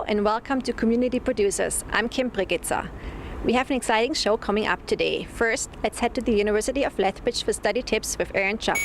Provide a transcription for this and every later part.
and welcome to Community Producers. I'm Kim Brigitzer. We have an exciting show coming up today. First, let's head to the University of Lethbridge for study tips with Aaron Chubb.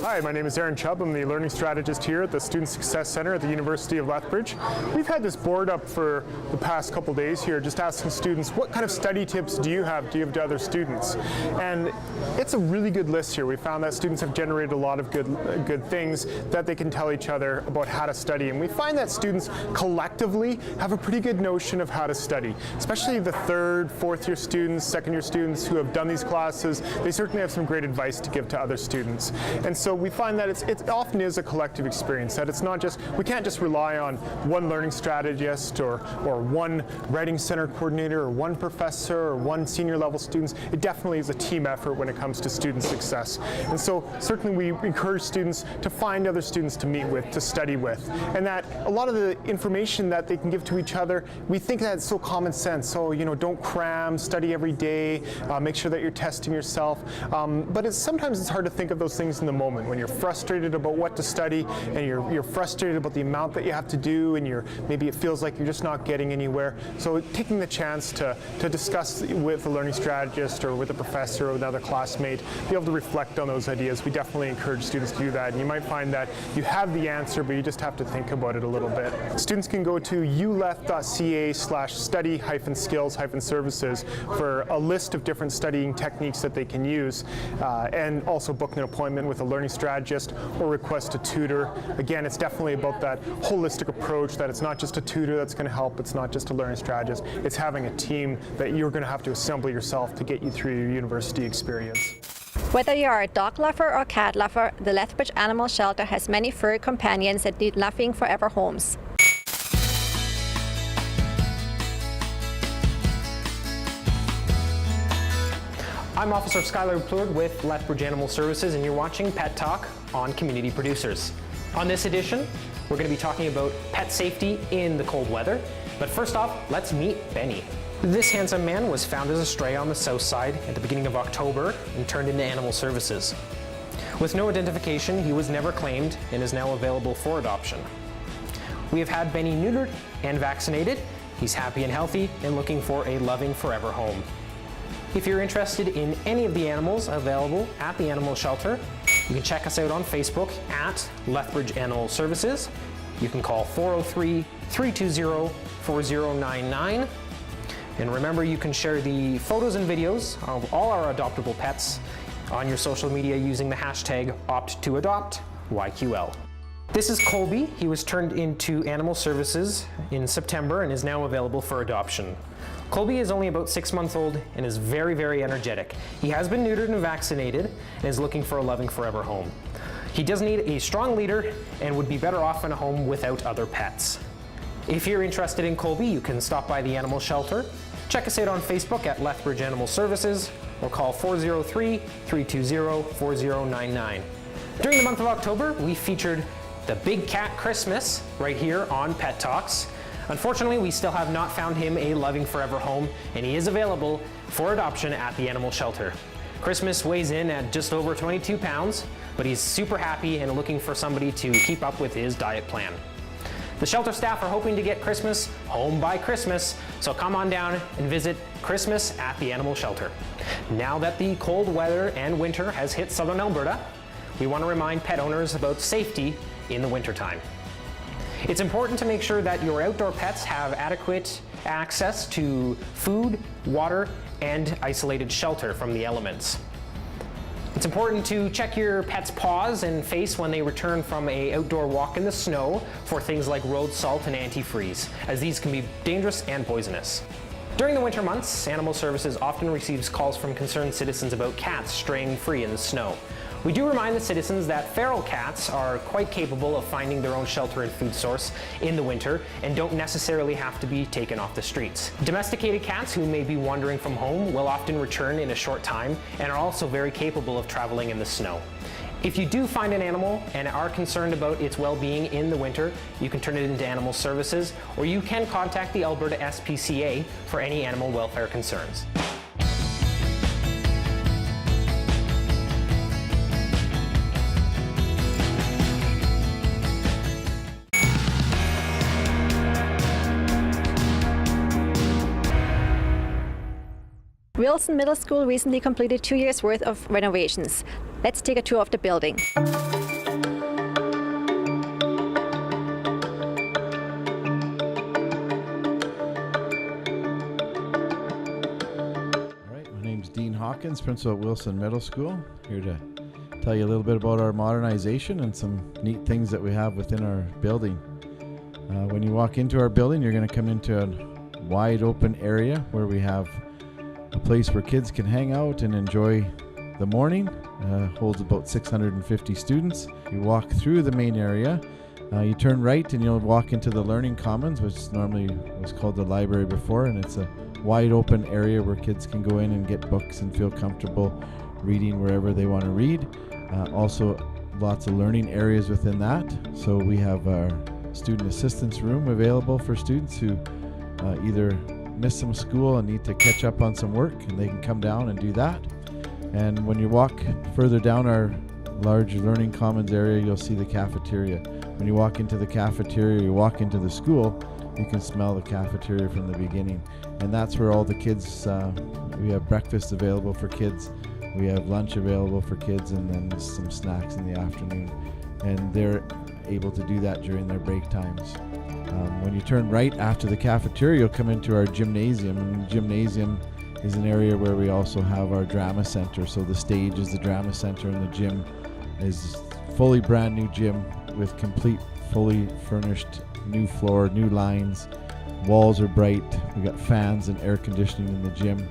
Hi, my name is Aaron Chubb. I'm the Learning Strategist here at the Student Success Center at the University of Lethbridge. We've had this board up for the past couple days here, just asking students, what kind of study tips do you have to give to other students? And it's a really good list here. We found that students have generated a lot of good things that they can tell each other about how to study. And we find that students collectively have a pretty good notion of how to study, especially the third, fourth year students, second year students who have done these classes. They certainly have some great advice to give to other students. And so we find that it often is a collective experience, that it's not just, we can't just rely on one learning strategist or one writing center coordinator or one professor or one senior level students. It definitely is a team effort when it comes to student success. And so certainly we encourage students to find other students to meet with, to study with, and that a lot of the information that they can give to each other, we think that it's so common sense. So, you know, don't cram, study every day, make sure that you're testing yourself. But sometimes it's hard to think of those things in the moment when you're frustrated about what to study and you're frustrated about the amount that you have to do, and maybe it feels like you're just not getting anywhere. So taking the chance to discuss with a learning strategist or with a professor or with another classmate, be able to reflect on those ideas, we definitely encourage students to do that. And you might find that you have the answer, but you just have to think about it a little bit. Students can go to uleth.ca/study-skills-services for a list of different studying techniques that they can use, and also book an appointment with a learning strategist or request a tutor. Again, it's definitely about that holistic approach, that it's not just a tutor that's going to help, it's not just a learning strategist, it's having a team that you're going to have to assemble yourself to get you through your university experience. Whether you are a dog lover or cat lover, the Lethbridge Animal Shelter has many furry companions that need loving forever homes. I'm Officer Skylar Plug with Lethbridge Animal Services, and you're watching Pet Talk on Community Producers. On this edition, we're going to be talking about pet safety in the cold weather. But first off, let's meet Benny. This handsome man was found as a stray on the south side at the beginning of October and turned into Animal Services. With no identification, he was never claimed and is now available for adoption. We have had Benny neutered and vaccinated. He's happy and healthy and looking for a loving forever home. If you're interested in any of the animals available at the animal shelter, you can check us out on Facebook at Lethbridge Animal Services. You can call 403-320-4099. And remember, you can share the photos and videos of all our adoptable pets on your social media using the hashtag #OptToAdoptYQL. This is Colby. He was turned into Animal Services in September and is now available for adoption. Colby is only about 6 months old and is very, very energetic. He has been neutered and vaccinated and is looking for a loving forever home. He does need a strong leader and would be better off in a home without other pets. If you're interested in Colby, you can stop by the animal shelter, check us out on Facebook at Lethbridge Animal Services, or call 403-320-4099. During the month of October, we featured the Big Cat Christmas right here on Pet Talks. Unfortunately, we still have not found him a loving forever home, and he is available for adoption at the animal shelter. Christmas weighs in at just over 22 pounds, but he's super happy and looking for somebody to keep up with his diet plan. The shelter staff are hoping to get Christmas home by Christmas, so come on down and visit Christmas at the animal shelter. Now that the cold weather and winter has hit southern Alberta, we want to remind pet owners about safety in the wintertime. It's important to make sure that your outdoor pets have adequate access to food, water, and isolated shelter from the elements. It's important to check your pet's paws and face when they return from an outdoor walk in the snow for things like road salt and antifreeze, as these can be dangerous and poisonous. During the winter months, Animal Services often receives calls from concerned citizens about cats straying free in the snow. We do remind the citizens that feral cats are quite capable of finding their own shelter and food source in the winter and don't necessarily have to be taken off the streets. Domesticated cats who may be wandering from home will often return in a short time and are also very capable of traveling in the snow. If you do find an animal and are concerned about its well-being in the winter, you can turn it into Animal Services, or you can contact the Alberta SPCA for any animal welfare concerns. Wilson Middle School recently completed 2 years' worth of renovations. Let's take a tour of the building. Dean Hawkins, principal at Wilson Middle School, here to tell you a little bit about our modernization and some neat things that we have within our building. When you walk into our building, you're going to come into a wide open area where we have a place where kids can hang out and enjoy the morning. Holds about 650 students. You walk through the main area, you turn right and you'll walk into the Learning Commons, which normally was called the library before, and it's a wide open area where kids can go in and get books and feel comfortable reading wherever they want to read. Also lots of learning areas within that. So we have our student assistance room available for students who either miss some school and need to catch up on some work, and they can come down and do that. And when you walk further down our large Learning Commons area, you'll see the cafeteria. When you walk into the cafeteria, you walk into the school, you can smell the cafeteria from the beginning. And that's where all the kids, we have breakfast available for kids, we have lunch available for kids, and then some snacks in the afternoon. And they're able to do that during their break times. When you turn right after the cafeteria, you'll come into our gymnasium. And the gymnasium is an area where we also have our drama center. So the stage is the drama center, and the gym is fully brand new gym with complete, fully furnished new floor, new lines. Walls are bright. We got fans and air conditioning in the gym.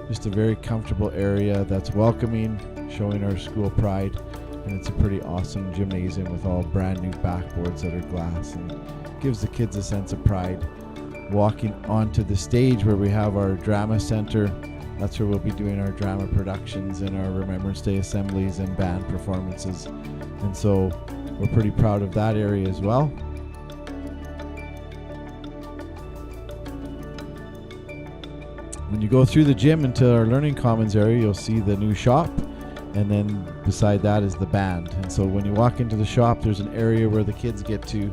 Just a very comfortable area that's welcoming, showing our school pride. And it's a pretty awesome gymnasium with all brand new backboards that are glass, and gives the kids a sense of pride. Walking onto the stage where we have our drama center, that's where we'll be doing our drama productions and our Remembrance Day assemblies and band performances. And so we're pretty proud of that area as well. When you go through the gym into our Learning Commons area, you'll see the new shop, and then beside that is the band. And so when you walk into the shop, there's an area where the kids get to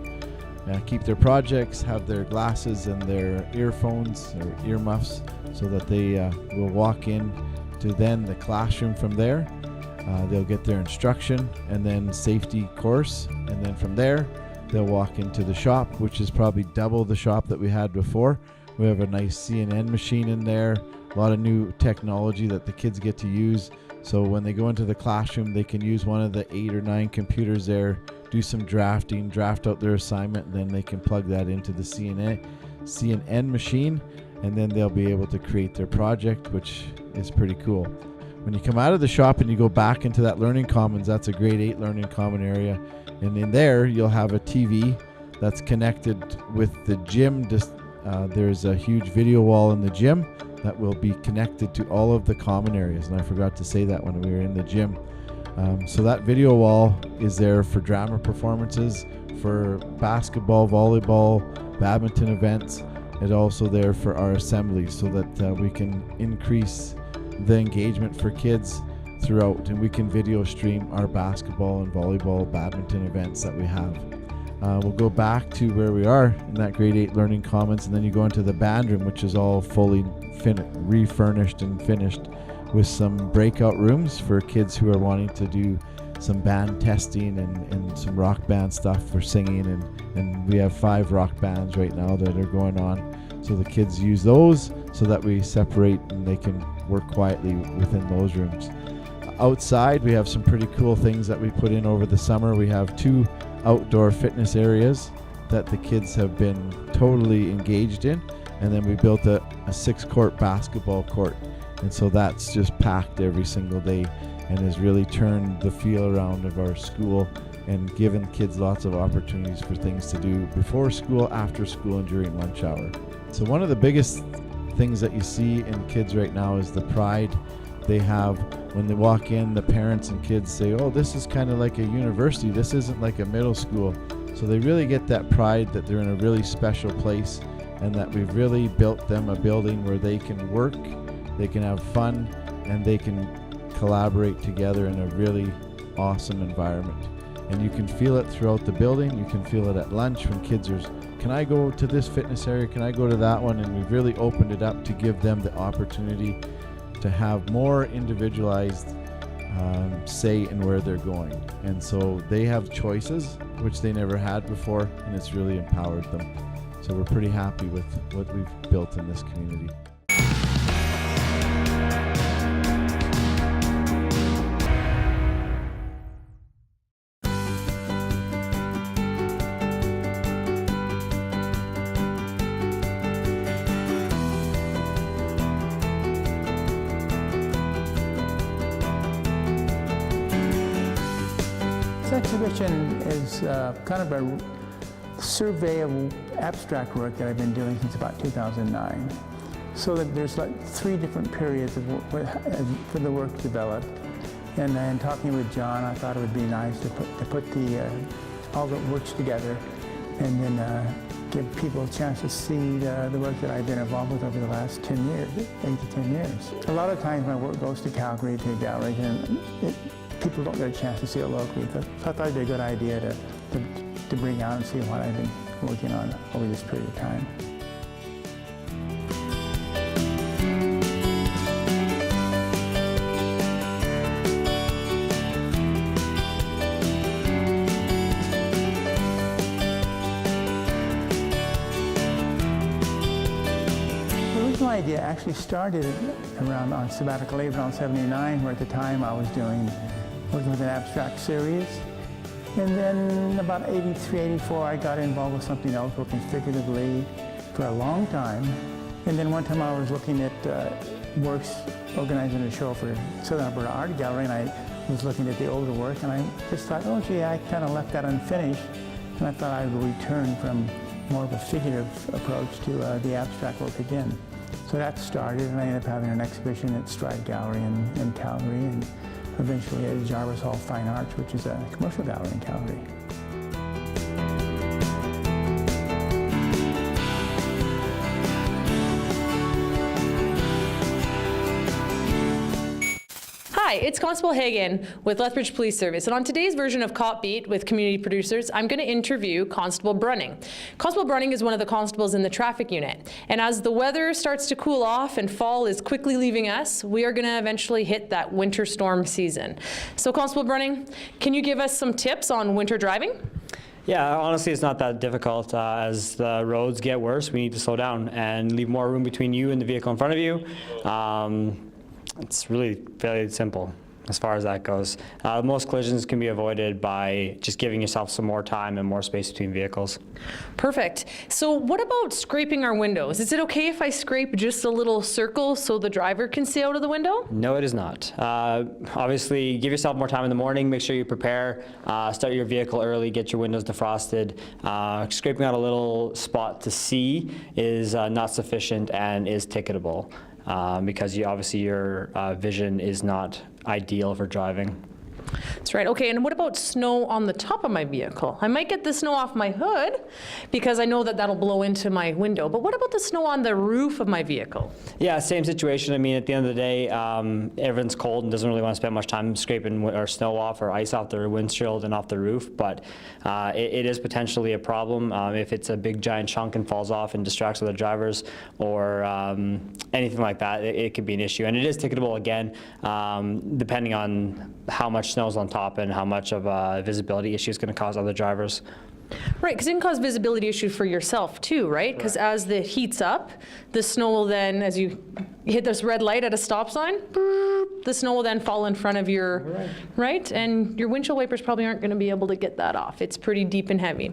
keep their projects, have their glasses and their earphones or earmuffs, so that they will walk in to then the classroom from there. They'll get their instruction and then safety course, and then from there they'll walk into the shop, which is probably double the shop that we had before. We have a nice CNN machine in there, a lot of new technology that the kids get to use. So when they go into the classroom, they can use one of the 8 or 9 computers there, do some drafting, draft out their assignment, and then they can plug that into the CNN machine, and then they'll be able to create their project, which is pretty cool. When you come out of the shop and you go back into that Learning Commons, that's a grade 8 Learning Common area. And in there, you'll have a TV that's connected with the gym. There's a huge video wall in the gym that will be connected to all of the common areas. And I forgot to say that when we were in the gym. So that video wall is there for drama performances, for basketball, volleyball, badminton events. It's also there for our assemblies, so that we can increase the engagement for kids throughout, and we can video stream our basketball and volleyball, badminton events that we have. We'll go back to where we are in that grade 8 Learning Commons, and then you go into the band room, which is all fully refurnished and finished, with some breakout rooms for kids who are wanting to do some band testing and some rock band stuff for singing, and we have 5 rock bands right now that are going on. So the kids use those so that we separate and they can work quietly within those rooms. Outside, we have some pretty cool things that we put in over the summer. We have 2 outdoor fitness areas that the kids have been totally engaged in, and then we built a 6-court basketball court, and so that's just packed every single day and has really turned the feel around of our school and given kids lots of opportunities for things to do before school, after school, and during lunch hour. So one of the biggest things that you see in kids right now is the pride they have when they walk in. The parents and kids say, oh, this is kind of like a university, this isn't like a middle school. So they really get that pride that they're in a really special place, and that we've really built them a building where they can work, they can have fun, and they can collaborate together in a really awesome environment. And you can feel it throughout the building. You can feel it at lunch when kids are, can I go to this fitness area? Can I go to that one? And we've really opened it up to give them the opportunity to have more individualized say in where they're going. And so they have choices, which they never had before, and it's really empowered them. So we're pretty happy with what we've built in this community. This exhibition is kind of a survey of abstract work that I've been doing since about 2009. So that there's like 3 different periods of for the work developed. And then talking with John, I thought it would be nice to put all the works together and then give people a chance to see the work that I've been involved with over the last 10 years, 8 to 10 years. A lot of times my work goes to Calgary, to galleries, and people don't get a chance to see it locally. So I thought it'd be a good idea to bring out and see what I've been working on over this period of time. The original idea actually started around on sabbatical leave around 79, where at the time I was working with an abstract series. And then about 83, 84, I got involved with something else, working figuratively for a long time. And then one time I was looking at works, organizing a show for Southern Alberta Art Gallery, and I was looking at the older work, and I just thought, oh gee, I kind of left that unfinished. And I thought I would return from more of a figurative approach to the abstract work again. So that started, and I ended up having an exhibition at Stride Gallery in Calgary, and eventually at Jarvis Hall Fine Arts, which is a commercial gallery in Calgary. Hi, it's Constable Hagan with Lethbridge Police Service, and on today's version of Cop Beat with community producers, I'm going to interview Constable Brunning. Constable Brunning is one of the constables in the traffic unit, and as the weather starts to cool off and fall is quickly leaving us, we are going to eventually hit that winter storm season. So Constable Brunning, can you give us some tips on winter driving? Yeah, honestly, it's not that difficult. As the roads get worse, we need to slow down and leave more room between you and the vehicle in front of you. It's really fairly simple as far as that goes. Most collisions can be avoided by just giving yourself some more time and more space between vehicles. Perfect. So what about scraping our windows? Is it okay if I scrape just a little circle so the driver can see out of the window? No, it is not. Obviously, give yourself more time in the morning. Make sure you prepare. Start your vehicle early. Get your windows defrosted. Scraping out a little spot to see is not sufficient and is ticketable. Because obviously your vision is not ideal for driving. That's right. Okay, and what about snow on the top of my vehicle? I might get the snow off my hood because I know that that'll blow into my window, but what about the snow on the roof of my vehicle? Yeah, same situation. I mean, at the end of the day, everyone's cold and doesn't really want to spend much time scraping or snow off or ice off their windshield and off the roof, but it is potentially a problem if it's a big giant chunk and falls off and distracts other drivers or anything like that. It could be an issue, and it is ticketable again, depending on how much snow is on top and how much of a visibility issue is going to cause other drivers. Right, because it can cause visibility issues for yourself too, right? Because as the heat's up, the snow will then, as you hit this red light at a stop sign, the snow will then fall in front of your, right? And your windshield wipers probably aren't going to be able to get that off. It's pretty deep and heavy.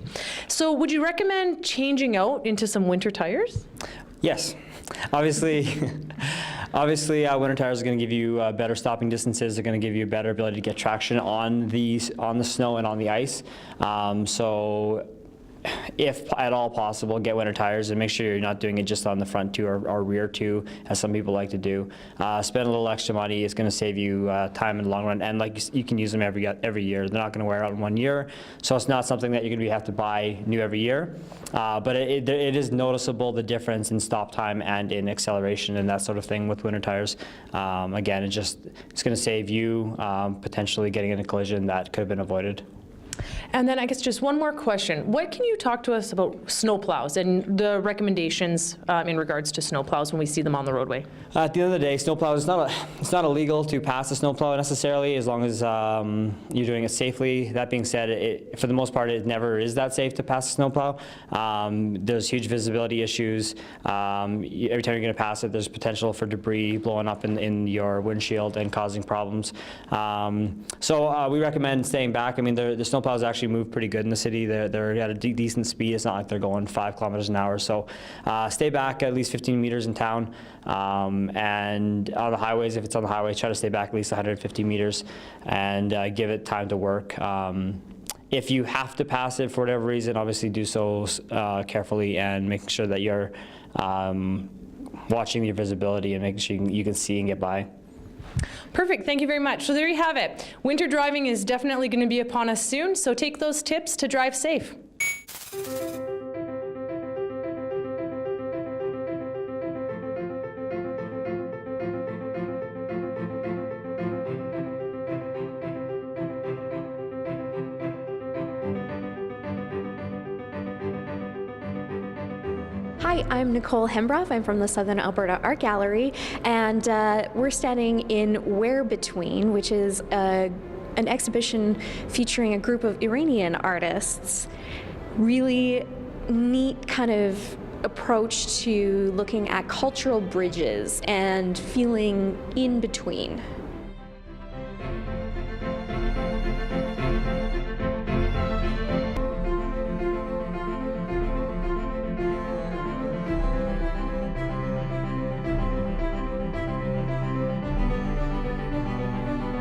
So would you recommend changing out into some winter tires? Yes. Obviously, winter tires are going to give you better stopping distances. They're going to give you a better ability to get traction on the snow and on the ice. So if at all possible, get winter tires and make sure you're not doing it just on the front two or rear two, as some people like to do. Spend a little extra money. It's going to save you time in the long run, and like you can use them every year. They're not going to wear out in 1 year, so it's not something that you're going to have to buy new every year. But it is noticeable, the difference in stop time and in acceleration and that sort of thing with winter tires. Again, it's going to save you potentially getting in a collision that could have been avoided. And then I guess just one more question. What can you talk to us about snowplows and the recommendations in regards to snowplows when we see them on the roadway? At the end of the day, snowplow it's not illegal to pass a snowplow necessarily, as long as you're doing it safely. That being said, for the most part, it never is that safe to pass a snowplow. There's huge visibility issues. Every time you're going to pass it, there's potential for debris blowing up in your windshield and causing problems. So we recommend staying back. I mean, the snowplows actually move pretty good in the city. They're at a decent speed. It's not like they're going 5 kilometers an hour. So stay back at least 15 meters in town. And on the highways, if it's on the highway, try to stay back at least 150 meters and give it time to work. If you have to pass it for whatever reason, obviously do so carefully and making sure that you're watching your visibility and making sure you can see and get by. Perfect, thank you very much. So there you have it. Winter driving is definitely going to be upon us soon, so take those tips to drive safe. Hi, I'm Nicole Hembrough. I'm from the Southern Alberta Art Gallery, and we're standing in Where Between, which is an exhibition featuring a group of Iranian artists. Really neat kind of approach to looking at cultural bridges and feeling in between.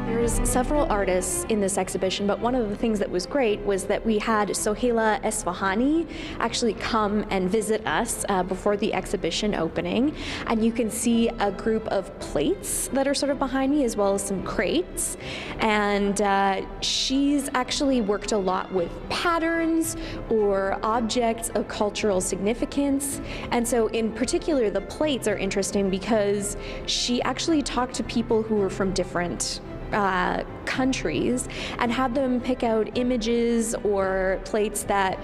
There's several artists in this exhibition, but one of the things that was great was that we had Sohaila Esfahani actually come and visit us before the exhibition opening. And you can see a group of plates that are sort of behind me, as well as some crates. And she's actually worked a lot with patterns or objects of cultural significance. And so in particular, the plates are interesting because she actually talked to people who were from different countries and had them pick out images or plates that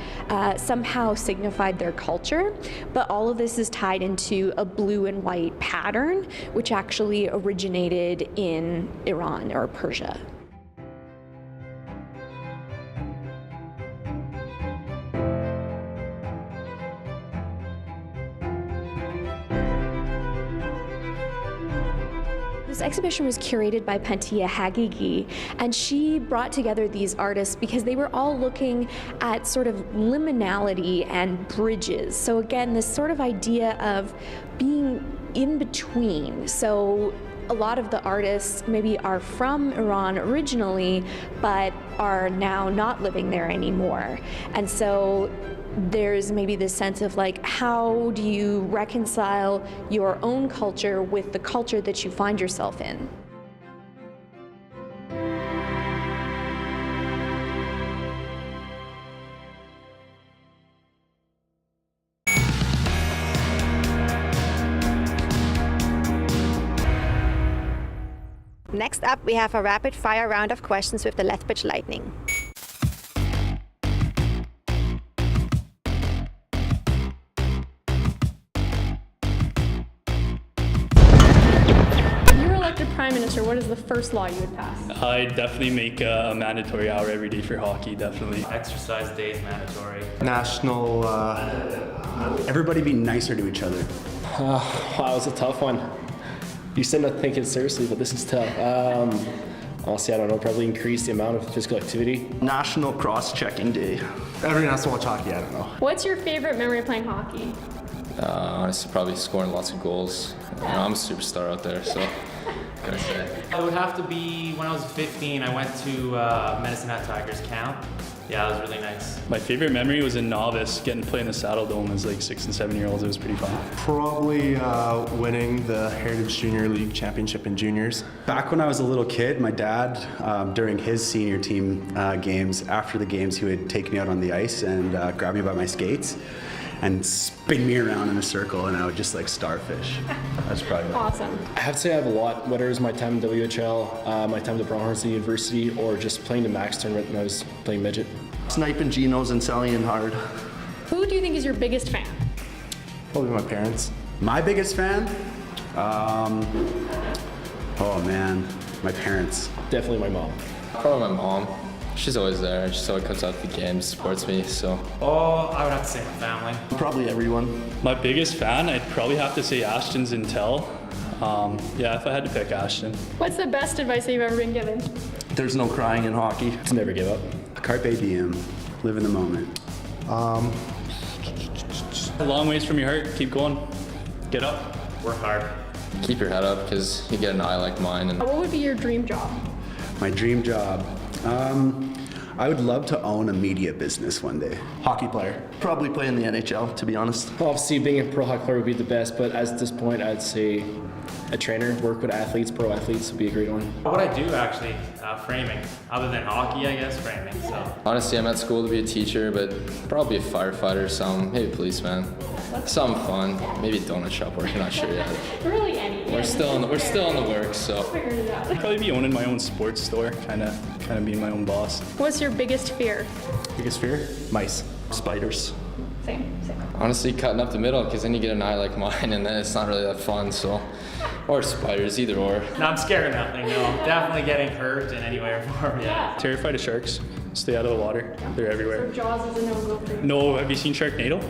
somehow signified their culture. But all of this is tied into a blue and white pattern, which actually originated in Iran or Persia. This exhibition was curated by Pantia Hagigi, and she brought together these artists because they were all looking at sort of liminality and bridges. So again, this sort of idea of being in between. So a lot of the artists maybe are from Iran originally, but are now not living there anymore. And so there's maybe this sense of like, how do you reconcile your own culture with the culture that you find yourself in? Next up, we have a rapid-fire round of questions with the Lethbridge Lightning. Prime Minister, what is the first law you would pass? I'd definitely make a mandatory hour every day for hockey, definitely. Exercise days mandatory. National, everybody be nicer to each other. Wow, it's a tough one. You said not to take it seriously, but this is tough. Honestly, I don't know, probably increase the amount of physical activity. National cross-checking day. Everyone has to watch hockey, I don't know. What's your favorite memory of playing hockey? Honestly, probably scoring lots of goals. You know, I'm a superstar out there, so what can I say? It would have to be when I was 15. I went to Medicine Hat Tigers camp. Yeah, it was really nice. My favorite memory was in novice, getting to play in the Saddle Dome as like 6 and 7 year olds. It was pretty fun. Probably winning the Heritage Junior League Championship in juniors. Back when I was a little kid, my dad, during his senior team games, after the games, he would take me out on the ice and grab me by my skates. and spin me around in a circle, and I would just like starfish. That's probably Awesome. I have to say I have a lot, whether it was my time in WHL, my time at Bronhorn University, or just playing the Max tournament when I was playing midget. Sniping Genos and selling in hard. Who do you think is your biggest fan? Probably my parents. My biggest fan? Oh man, my parents. Definitely my mom. Probably my mom. She's always there. She's always comes out to the games, supports me, so. Oh, I would have to say my family. Probably everyone. My biggest fan, I'd probably have to say Ashton's Intel. Yeah, if I had to pick Ashton. What's the best advice that you've ever been given? There's no crying in hockey. Just never give up. Carpe diem, live in the moment. A long ways from your heart, keep going. Get up. Work hard. Keep your head up because you get an eye like mine. And What would be your dream job? My dream job. I would love to own a media business one day. Hockey player. Probably play in the NHL, to be honest. Obviously, being a pro hockey player would be the best, but at this point, I'd say a trainer, work with athletes, pro athletes would be a great one. What I do actually, framing. Other than hockey, I guess, framing. So. honestly, I'm at school to be a teacher, but probably a firefighter or something, maybe a policeman. Something fun, maybe a donut shop work, I'm not sure yet. Really any. We're still in the works, so. Figured it out. I'd probably be owning my own sports store, kind of being my own boss. What's your biggest fear? Biggest fear? Mice. Spiders. Same. Honestly, cutting up the middle, because then you get an eye like mine, and then it's not really that fun, so. Or spiders, either or. No, I'm scared of nothing, no. Definitely getting hurt in any way or form, yeah. Terrified of sharks. Stay out of the water. They're everywhere. So Jaws is a no-go for you. No, have you seen Sharknado?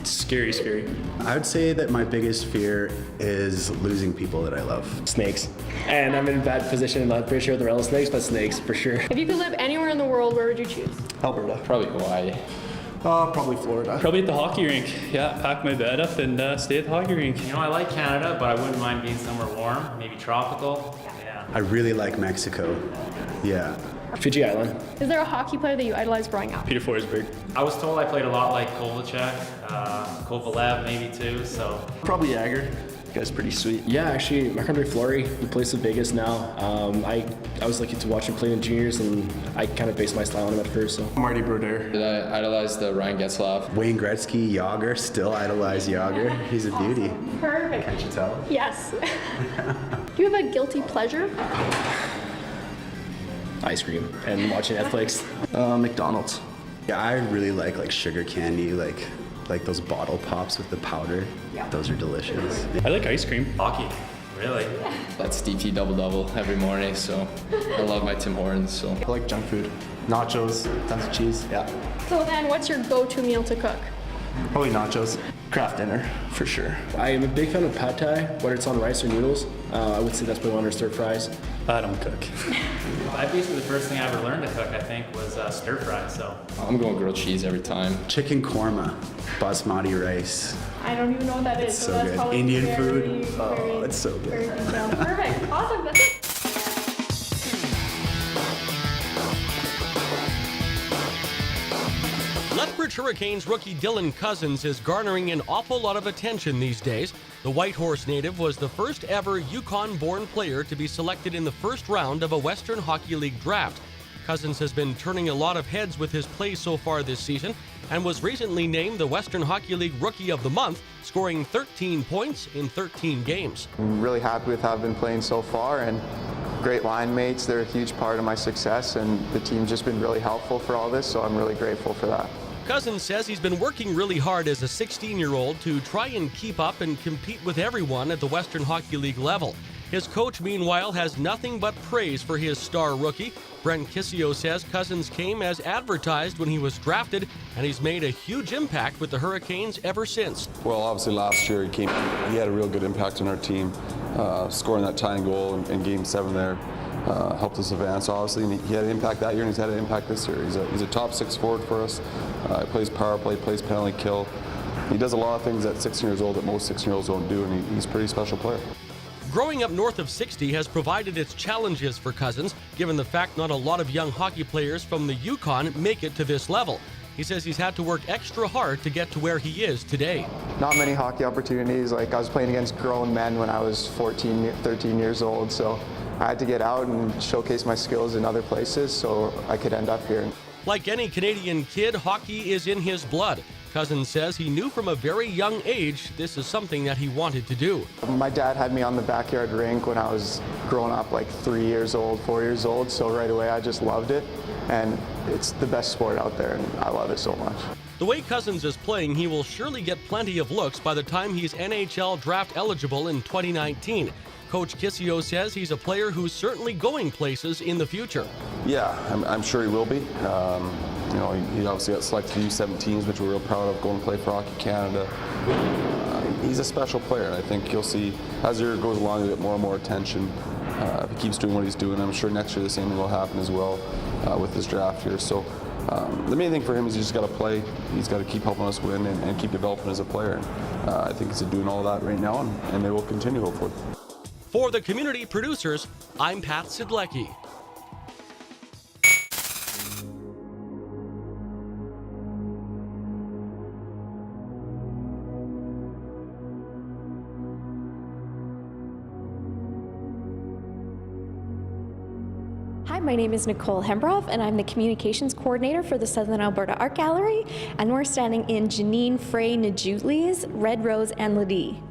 It's scary, scary. I would say that my biggest fear is losing people that I love. Snakes. And I'm in a bad position in Lethbridge with the rattlesnakes, but snakes for sure. If you could live anywhere in the world, where would you choose? Alberta. Probably Hawaii. Probably Florida. Probably at the hockey rink. Yeah, pack my bed up and stay at the hockey rink. You know, I like Canada, but I wouldn't mind being somewhere warm, maybe tropical. Yeah. I really like Mexico. Yeah. Fiji Island. Is there a hockey player that you idolized growing up? Peter Forsberg. I was told I played a lot like Kovalchuk, Kovalev maybe too, so. Probably Jagger. Guy's pretty sweet. Yeah, actually, Marc-Andre Fleury, he plays in Vegas now. I was lucky to watch him play in juniors, and I kind of based my style on him at first. So. Marty Brodeur. Did I idolize the Ryan Getzlaf? Wayne Gretzky, Yager, still idolize Yager. He's a beauty. Perfect. Can't you tell? Yes. Do you have a guilty pleasure? Ice cream and watching Netflix. McDonald's. Yeah, I really like sugar candy, like those bottle pops with the powder. Yeah. Those are delicious. I like ice cream. Hockey, really? That's DT double every morning, so I love my Tim Hortons, so. I like junk food. Nachos, tons of cheese. Yeah. So then, what's your go-to meal to cook? Probably nachos. Craft dinner, for sure. I am a big fan of pad thai, whether it's on rice or noodles. I would say that's probably one of stir fries. I don't cook. Basically the first thing I ever learned to cook, I think, was stir fry, so. I'm going grilled cheese every time. Chicken korma, basmati rice. I don't even know what that is. It's so that's good. probably Indian very, food. Oh, very, it's so very good. detailed. Perfect. Awesome. That's it. Lethbridge Hurricanes rookie Dylan Cousins is garnering an awful lot of attention these days. The Whitehorse native was the first ever Yukon-born player to be selected in the first round of a Western Hockey League draft. Cousins has been turning a lot of heads with his play so far this season and was recently named the Western Hockey League Rookie of the Month, scoring 13 points in 13 games. I'm really happy with how I've been playing so far, and great line mates. They're a huge part of my success, and the team's just been really helpful for all this, so I'm really grateful for that. Cousins says he's been working really hard as a 16-year-old to try and keep up and compete with everyone at the Western Hockey League level. His coach, meanwhile, has nothing but praise for his star rookie. Brent Kissio says Cousins came as advertised when he was drafted, and he's made a huge impact with the Hurricanes ever since. Well, obviously last year he had a real good impact on our team, scoring that tying goal in Game 7 there. Helped us advance, obviously, and he had an impact that year, and he's had an impact this year. He's a top 6 forward for us. He plays power play, plays penalty kill. He does a lot of things at 16 years old that most 16-year-olds don't do, and he's a pretty special player. Growing up north of 60 has provided its challenges for Cousins, given the fact not a lot of young hockey players from the Yukon make it to this level. He says he's had to work extra hard to get to where he is today. Not many hockey opportunities. Like, I was playing against grown men when I was 13 years old, so I had to get out and showcase my skills in other places so I could end up here. Like any Canadian kid, hockey is in his blood. Cousins says he knew from a very young age this is something that he wanted to do. My dad had me on the backyard rink when I was growing up, like 3 years old, 4 years old, so right away I just loved it, and it's the best sport out there, and I love it so much. The way Cousins is playing, he will surely get plenty of looks by the time he's NHL draft eligible in 2019. Coach Kissio says he's a player who's certainly going places in the future. Yeah, I'm sure he will be. You know, he obviously got selected to U17s, which we're real proud of, going to play for Hockey Canada. He's a special player, and I think you'll see, as the year goes along, he'll get more and more attention. If he keeps doing what he's doing, I'm sure next year the same thing will happen as well with his draft year. So the main thing for him is he's just got to play. He's got to keep helping us win and keep developing as a player. I think he's doing all that right now, and they will continue, hopefully. For the community producers, I'm Pat Sidlecki. Hi, my name is Nicole Hembrough, and I'm the Communications Coordinator for the Southern Alberta Art Gallery, and we're standing in Janine Frey Najutli's Red Rose and Ladie.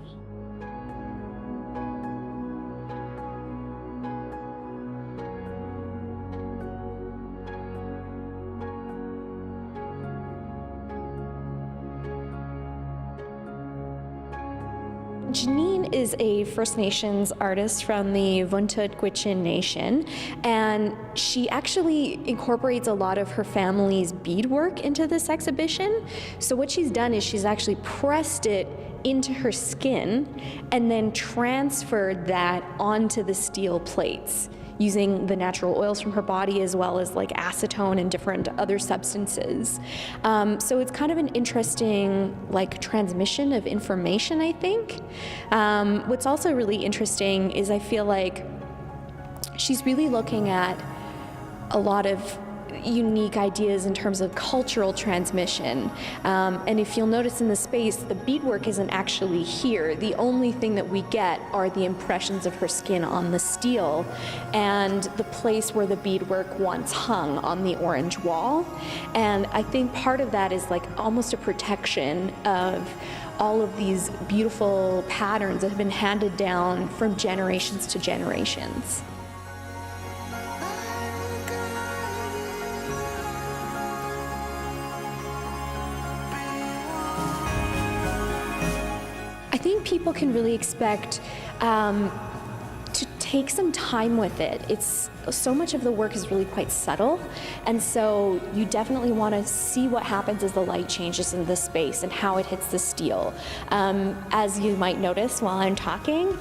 Janine is a First Nations artist from the Vuntut Gwitchin Nation, and she actually incorporates a lot of her family's beadwork into this exhibition. So what she's done is she's actually pressed it into her skin and then transferred that onto the steel plates, using the natural oils from her body as well as like acetone and different other substances. So it's kind of an interesting like transmission of information, I think. What's also really interesting is I feel like she's really looking at a lot of unique ideas in terms of cultural transmission. And if you'll notice in the space, the beadwork isn't actually here. The only thing that we get are the impressions of her skin on the steel and the place where the beadwork once hung on the orange wall. And I think part of that is like almost a protection of all of these beautiful patterns that have been handed down from generations to generations. I think people can really expect to take some time with it. It's so much of the work is really quite subtle, and so you definitely want to see what happens as the light changes in the space and how it hits the steel. As you might notice while I'm talking,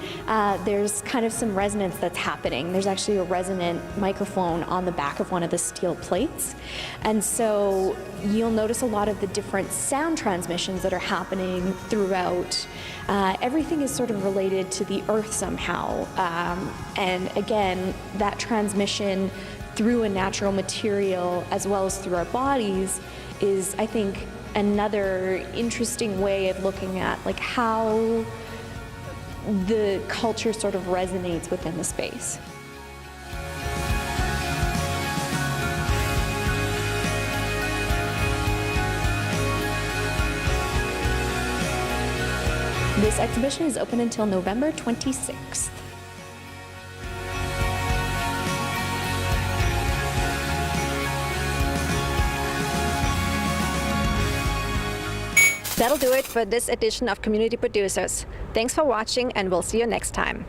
there's kind of some resonance that's happening. There's actually a resonant microphone on the back of one of the steel plates, and so you'll notice a lot of the different sound transmissions that are happening throughout. Everything is sort of related to the earth somehow, and again, that transmission through a natural material as well as through our bodies is, I think, another interesting way of looking at like how the culture sort of resonates within the space. This exhibition is open until November 26th. That'll do it for this edition of Community Producers. Thanks for watching, and we'll see you next time.